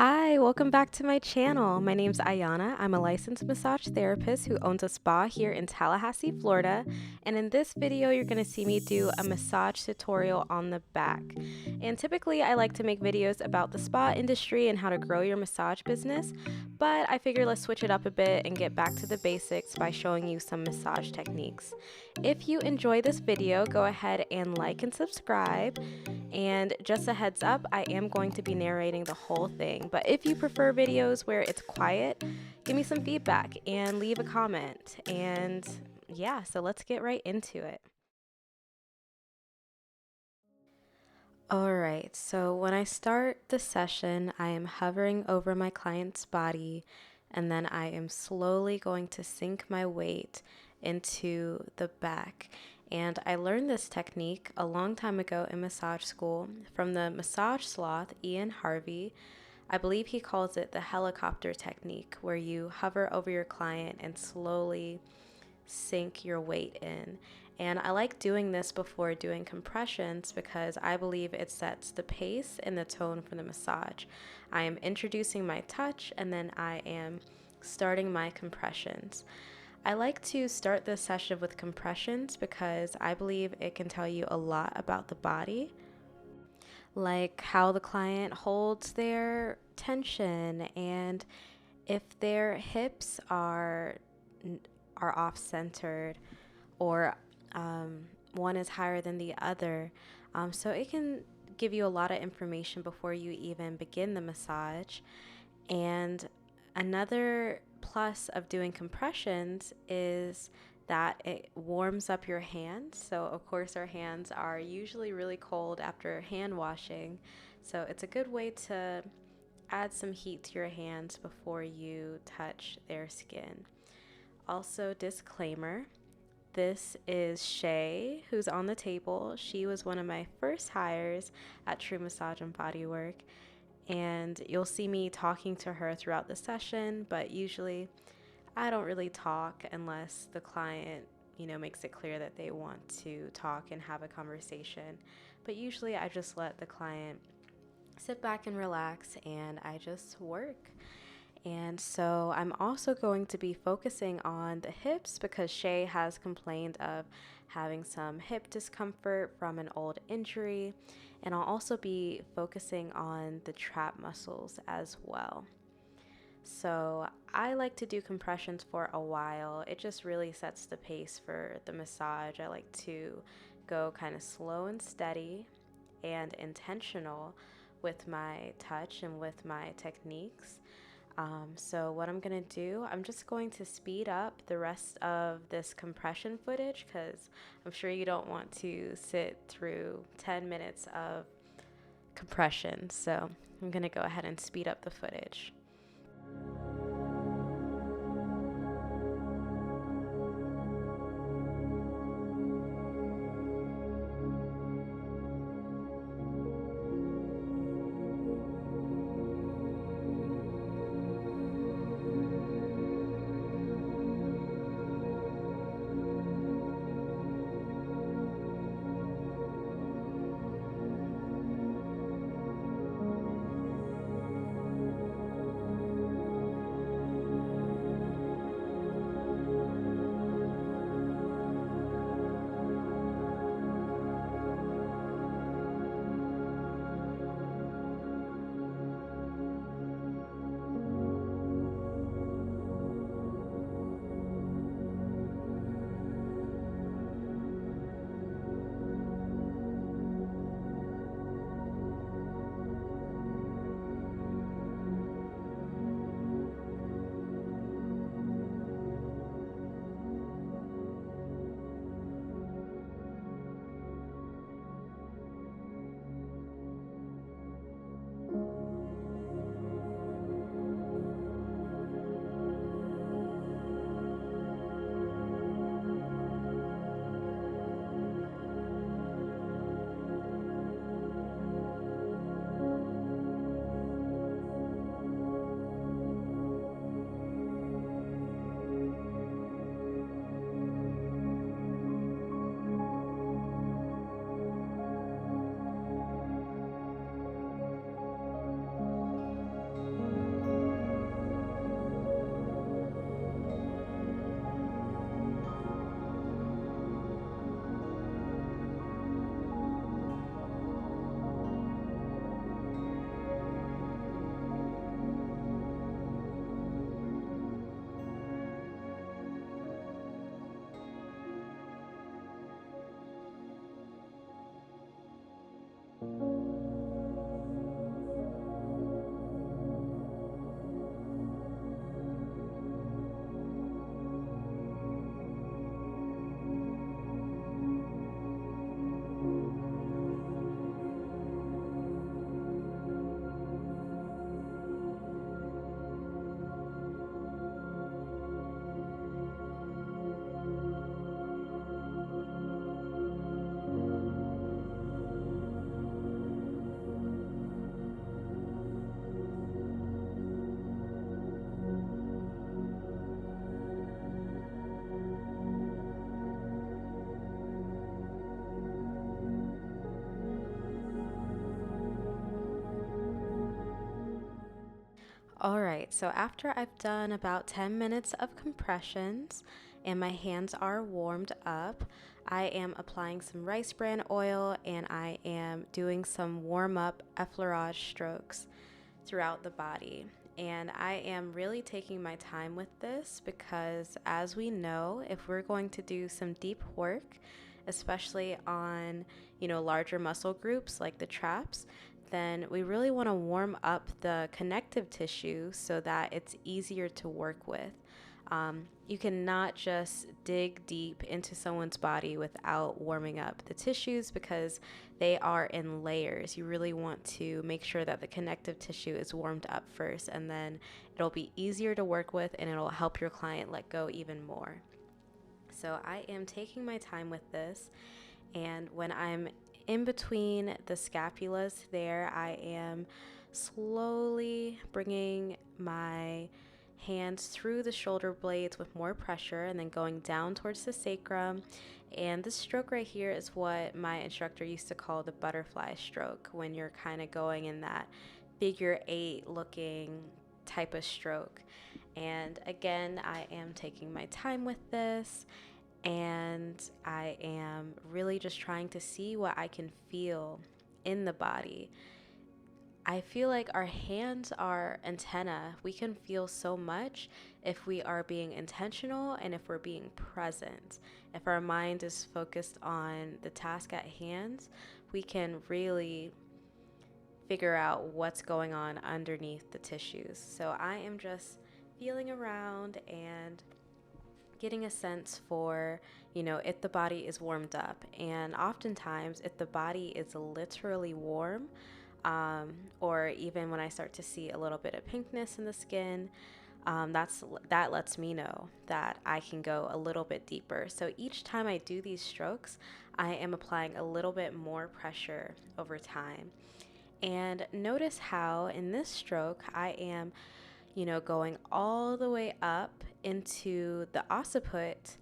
Hi, welcome back to my channel. My name's Ayana. I'm a licensed massage therapist who owns a spa here in Tallahassee, Florida. And in this video, you're going to see me do a massage tutorial on the back. And typically, I like to make videos about the spa industry and how to grow your massage business. But I figure let's switch it up a bit and get back to the basics by showing you some massage techniques. If you enjoy this video, go ahead and like and subscribe. And just a heads up, I am going to be narrating the whole thing, but if you prefer videos where it's quiet, give me some feedback and leave a comment. And yeah, so let's get right into it. All right, so when I start the session, I am hovering over my client's body, and then I am slowly going to sink my weight into the back. And I learned this technique a long time ago in massage school from the massage sloth, Ian Harvey. I believe he calls it the helicopter technique, where you hover over your client and slowly sink your weight in. And I like doing this before doing compressions because I believe it sets the pace and the tone for the massage. I am introducing my touch and then I am starting my compressions. I like to start this session with compressions because I believe it can tell you a lot about the body, like how the client holds their tension and if their hips are off-centered or one is higher than the other. So it can give you a lot of information before you even begin the massage. And another plus of doing compressions is that it warms up your hands. So of course our hands are usually really cold after hand washing. So it's a good way to add some heat to your hands before you touch their skin. Also, disclaimer, this is Shay, who's on the table. She was one of my first hires at True Massage Bodywork, and you'll see me talking to her throughout the session, but usually I don't really talk unless the client, makes it clear that they want to talk and have a conversation. But usually I just let the client sit back and relax and I just work. And so I'm also going to be focusing on the hips because Shay has complained of having some hip discomfort from an old injury. And I'll also be focusing on the trap muscles as well. So I like to do compressions for a while. It just really sets the pace for the massage. I like to go kind of slow and steady and intentional with my touch and with my techniques. So what I'm going to do, I'm just going to speed up the rest of this compression footage because I'm sure you don't want to sit through 10 minutes of compression. So I'm going to go ahead and speed up the footage. All right, so after I've done about 10 minutes of compressions and my hands are warmed up, I am applying some rice bran oil and I am doing some warm up effleurage strokes throughout the body. And I am really taking my time with this because, as we know, if we're going to do some deep work, especially on, larger muscle groups like the traps, then we really want to warm up the connective tissue so that it's easier to work with. You cannot just dig deep into someone's body without warming up the tissues because they are in layers. You really want to make sure that the connective tissue is warmed up first, and then it'll be easier to work with and it'll help your client let go even more. So I am taking my time with this, and when I'm in between the scapulas there, I am slowly bringing my hands through the shoulder blades with more pressure and then going down towards the sacrum. And this stroke right here is what my instructor used to call the butterfly stroke, when you're kind of going in that figure 8 looking type of stroke. And again, I am taking my time with this, and I am really just trying to see what I can feel in the body. I feel like our hands are antenna. We can feel so much if we are being intentional and if we're being present. If our mind is focused on the task at hand, we can really figure out what's going on underneath the tissues. So I am just feeling around and getting a sense for, if the body is warmed up. And oftentimes, if the body is literally warm, or even when I start to see a little bit of pinkness in the skin, that lets me know that I can go a little bit deeper. So each time I do these strokes, I am applying a little bit more pressure over time. And notice how in this stroke, I am going all the way up into the occiput,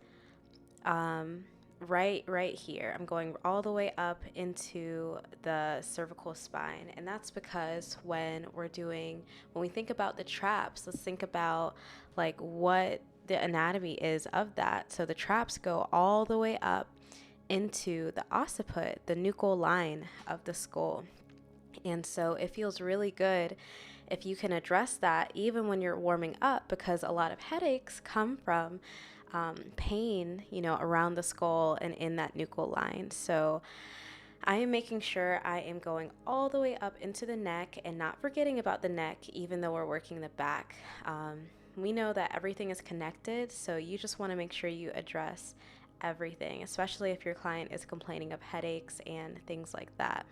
right here. I'm going all the way up into the cervical spine. And that's because when we think about the traps, let's think about like what the anatomy is of that. So the traps go all the way up into the occiput, the nuchal line of the skull. And so it feels really good if you can address that even when you're warming up, because a lot of headaches come from pain, around the skull and in that nuchal line. So I am making sure I am going all the way up into the neck and not forgetting about the neck, even though we're working the back. We know that everything is connected, so you just want to make sure you address everything, especially if your client is complaining of headaches and things like that.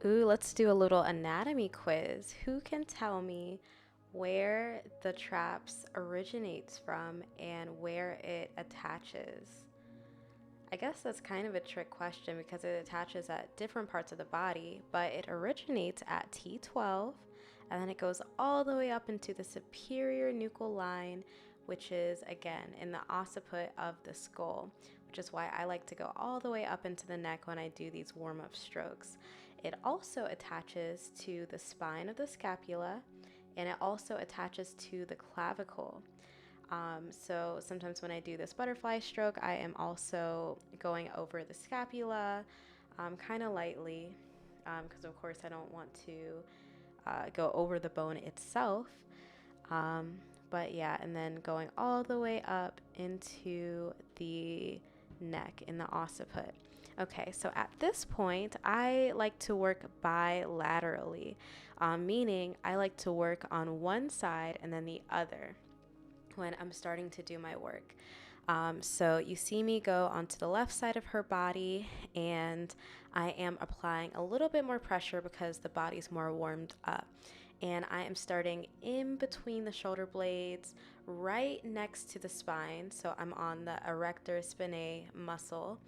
Ooh, let's do a little anatomy quiz. Who can tell me where the traps originates from and where it attaches? I guess that's kind of a trick question because it attaches at different parts of the body, but it originates at T12, and then it goes all the way up into the superior nuchal line, which is again in the occiput of the skull, which is why I like to go all the way up into the neck when I do these warm-up strokes. It also attaches to the spine of the scapula, and it also attaches to the clavicle. So sometimes when I do this butterfly stroke, I am also going over the scapula kind of lightly, because of course I don't want to go over the bone itself. But yeah, and then going all the way up into the neck in the occiput. Okay, so at this point, I like to work bilaterally, meaning I like to work on one side and then the other when I'm starting to do my work. So you see me go onto the left side of her body, and I am applying a little bit more pressure because the body's more warmed up. And I am starting in between the shoulder blades, right next to the spine. So I'm on the erector spinae muscle,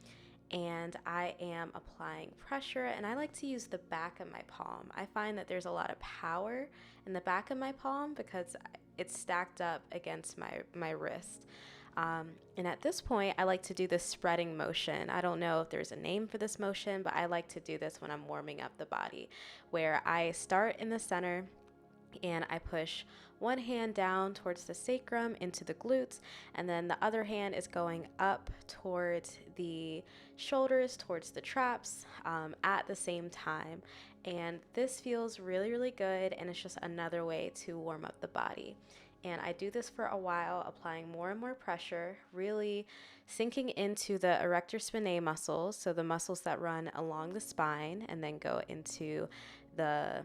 and I am applying pressure, and I like to use the back of my palm. I find that there's a lot of power in the back of my palm because it's stacked up against my wrist. And at this point, I like to do this spreading motion. I don't know if there's a name for this motion, but I like to do this when I'm warming up the body, where I start in the center and I push one hand down towards the sacrum into the glutes, and then the other hand is going up towards the shoulders, towards the traps, at the same time. And this feels really, really good, and it's just another way to warm up the body. And I do this for a while, applying more and more pressure, really sinking into the erector spinae muscles, so the muscles that run along the spine and then go into the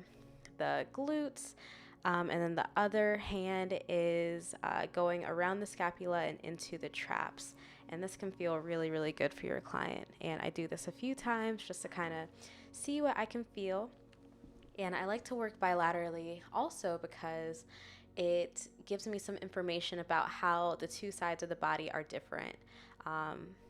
glutes. And then the other hand is going around the scapula and into the traps. And this can feel really, really good for your client. And I do this a few times just to kind of see what I can feel. And I like to work bilaterally also because it gives me some information about how the two sides of the body are different.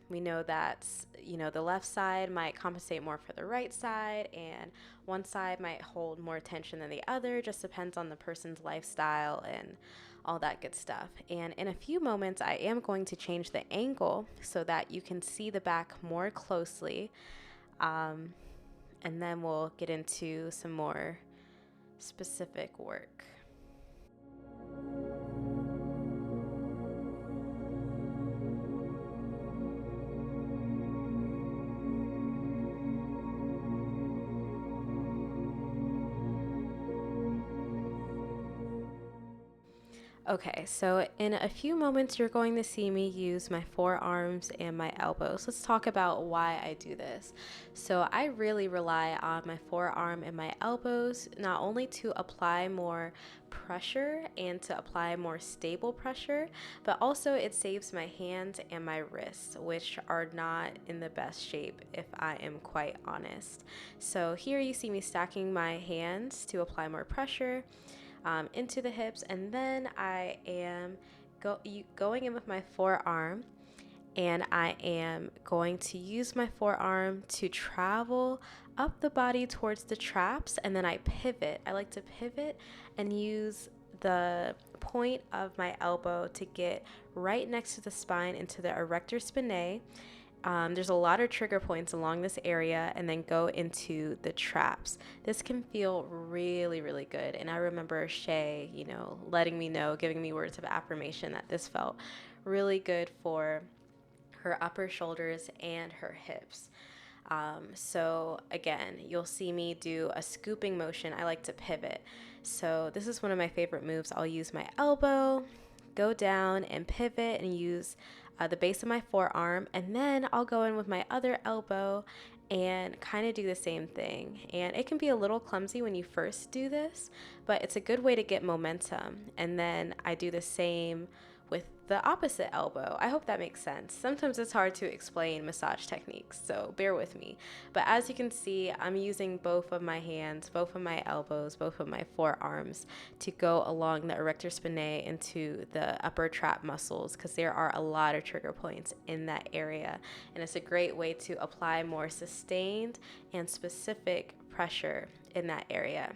We know that, the left side might compensate more for the right side, and one side might hold more tension than the other. Just depends on the person's lifestyle and all that good stuff. And in a few moments, I am going to change the angle so that you can see the back more closely. And then we'll get into some more specific work. Okay, so in a few moments, you're going to see me use my forearms and my elbows. Let's talk about why I do this. So I really rely on my forearm and my elbows, not only to apply more pressure and to apply more stable pressure, but also it saves my hands and my wrists, which are not in the best shape, if I am quite honest. So here you see me stacking my hands to apply more pressure into the hips, and then I am going in with my forearm, and I am going to use my forearm to travel up the body towards the traps, and then I pivot. I like to pivot and use the point of my elbow to get right next to the spine into the erector spinae. There's a lot of trigger points along this area, and then go into the traps. This can feel really, really good. And I remember Shay, letting me know, giving me words of affirmation that this felt really good for her upper shoulders and her hips. So again, you'll see me do a scooping motion. I like to pivot. So this is one of my favorite moves. I'll use my elbow, go down and pivot, and use the base of my forearm, and then I'll go in with my other elbow and kind of do the same thing. And it can be a little clumsy when you first do this, but it's a good way to get momentum. And then I do the same with the opposite elbow. I hope that makes sense. Sometimes it's hard to explain massage techniques, so bear with me. But as you can see, I'm using both of my hands, both of my elbows, both of my forearms to go along the erector spinae into the upper trap muscles, because there are a lot of trigger points in that area. And it's a great way to apply more sustained and specific pressure in that area.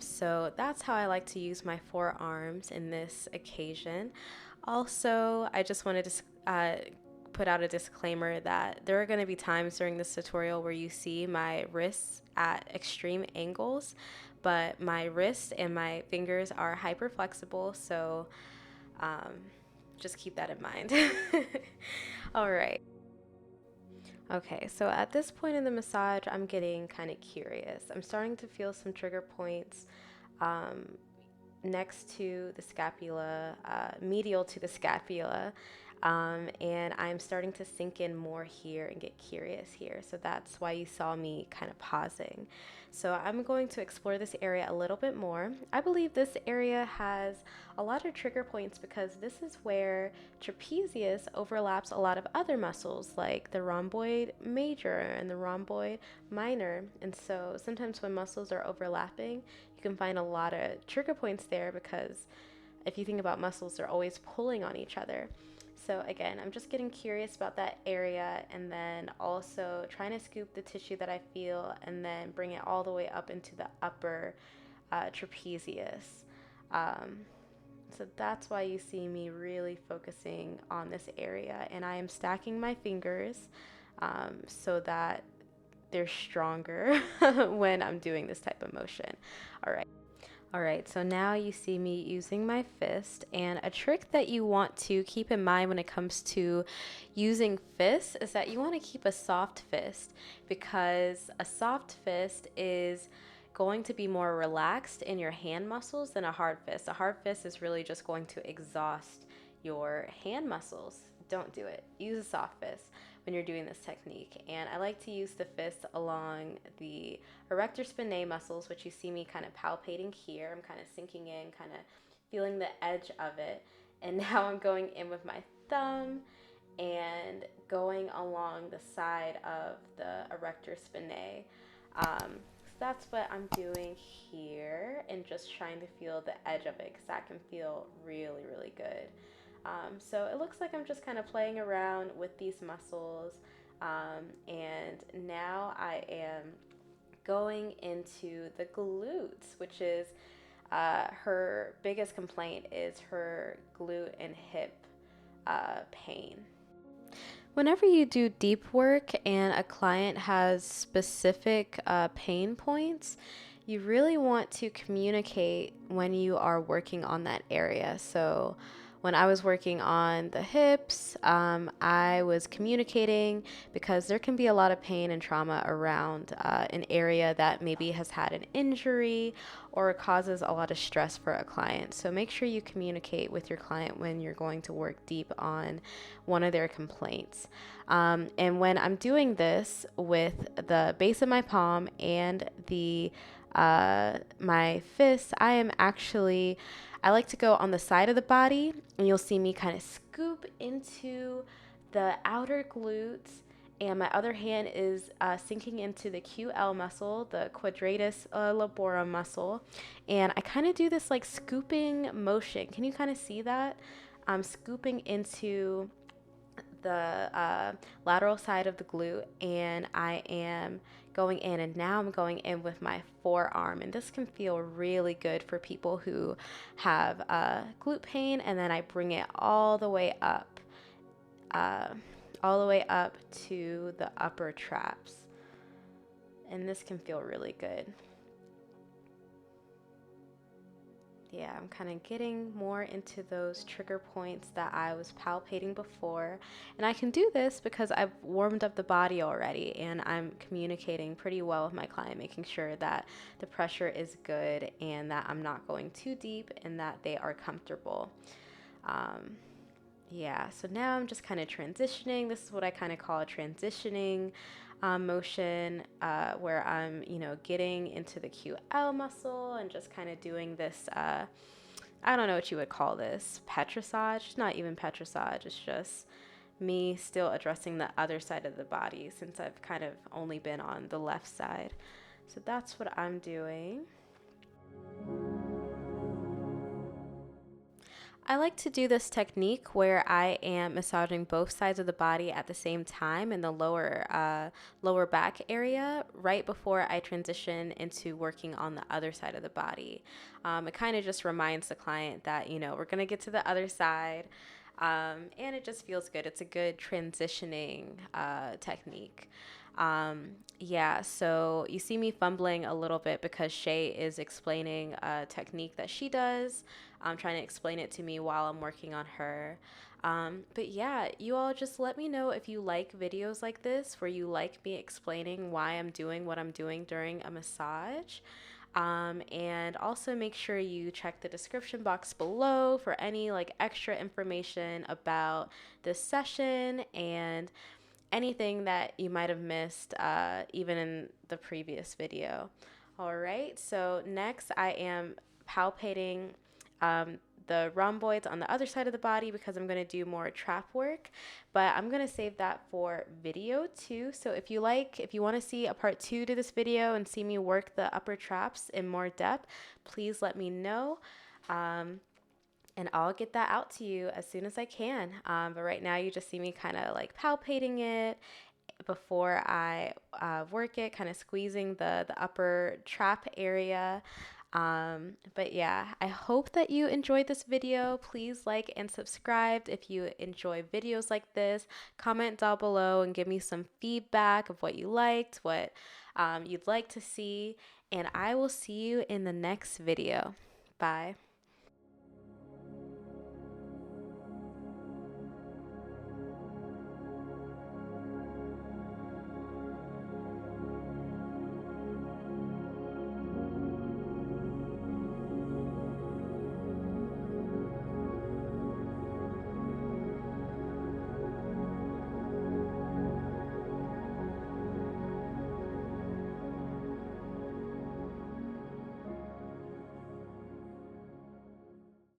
So that's how I like to use my forearms in this occasion. Also, I just wanted to put out a disclaimer that there are going to be times during this tutorial where you see my wrists at extreme angles, but my wrists and my fingers are hyper flexible, so just keep that in mind. All right. Okay, so at this point in the massage, I'm getting kind of curious. I'm starting to feel some trigger points next to the scapula, medial to the scapula, and I'm starting to sink in more here and get curious here. So that's why you saw me kind of pausing. So I'm going to explore this area a little bit more. I believe this area has a lot of trigger points because this is where trapezius overlaps a lot of other muscles like the rhomboid major and the rhomboid minor. And so sometimes when muscles are overlapping, you can find a lot of trigger points there because if you think about muscles, they're always pulling on each other. So again, I'm just getting curious about that area, and then also trying to scoop the tissue that I feel and then bring it all the way up into the upper trapezius. So that's why you see me really focusing on this area, and I am stacking my fingers so that they're stronger when I'm doing this type of motion. All right. All right, so now you see me using my fist, and a trick that you want to keep in mind when it comes to using fists is that you want to keep a soft fist, because a soft fist is going to be more relaxed in your hand muscles than a hard fist. A hard fist is really just going to exhaust your hand muscles. Don't do it. Use a soft fist when you're doing this technique. And I like to use the fist along the erector spinae muscles, which you see me kind of palpating here. I'm kind of sinking in, kind of feeling the edge of it. And now I'm going in with my thumb and going along the side of the erector spinae. So that's what I'm doing here, and just trying to feel the edge of it, because that can feel really, really good. So it looks like I'm just kind of playing around with these muscles. And now I am going into the glutes, which is her biggest complaint is her glute and hip pain. Whenever you do deep work and a client has specific pain points, you really want to communicate when you are working on that area. So when I was working on the hips, I was communicating, because there can be a lot of pain and trauma around an area that maybe has had an injury or causes a lot of stress for a client. So make sure you communicate with your client when you're going to work deep on one of their complaints. And when I'm doing this with the base of my palm and the my fist, I like to go on the side of the body, and you'll see me kind of scoop into the outer glutes, and my other hand is sinking into the QL muscle, the quadratus laborum muscle, and I kind of do this like scooping motion. Can you kind of see that? I'm scooping into the lateral side of the glute, and I am going in, and now I'm going in with my forearm, and this can feel really good for people who have glute pain. And then I bring it all the way up to the upper traps, and this can feel really good. Yeah, I'm kind of getting more into those trigger points that I was palpating before. And I can do this because I've warmed up the body already, and I'm communicating pretty well with my client, making sure that the pressure is good and that I'm not going too deep and that they are comfortable. Yeah, so now I'm just kind of transitioning. This is what I kind of call a transitioning motion, where I'm, getting into the QL muscle and just kind of doing this, I don't know what you would call this, petrissage. It's not even petrissage, it's just me still addressing the other side of the body, since I've kind of only been on the left side. So that's what I'm doing. I like to do this technique where I am massaging both sides of the body at the same time in the lower back area, right before I transition into working on the other side of the body. It kind of just reminds the client that, we're going to get to the other side, and it just feels good. It's a good transitioning technique. Yeah, so you see me fumbling a little bit because Shay is explaining a technique that she does. I'm trying to explain it to me while I'm working on her. But yeah, you all just let me know if you like videos like this, where you like me explaining why I'm doing what I'm doing during a massage. And also make sure you check the description box below for any like extra information about this session and anything that you might have missed, even in the previous video. All right, so next I am palpating the rhomboids on the other side of the body, because I'm going to do more trap work, but I'm going to save that for video 2. So if you want to see a part 2 to this video and see me work the upper traps in more depth, please let me know. And I'll get that out to you as soon as I can. But right now you just see me kind of like palpating it before I work it, kind of squeezing the upper trap area. But yeah, I hope that you enjoyed this video. Please like and subscribe if you enjoy videos like this. Comment down below and give me some feedback of what you liked, what you'd like to see, and I will see you in the next video. Bye.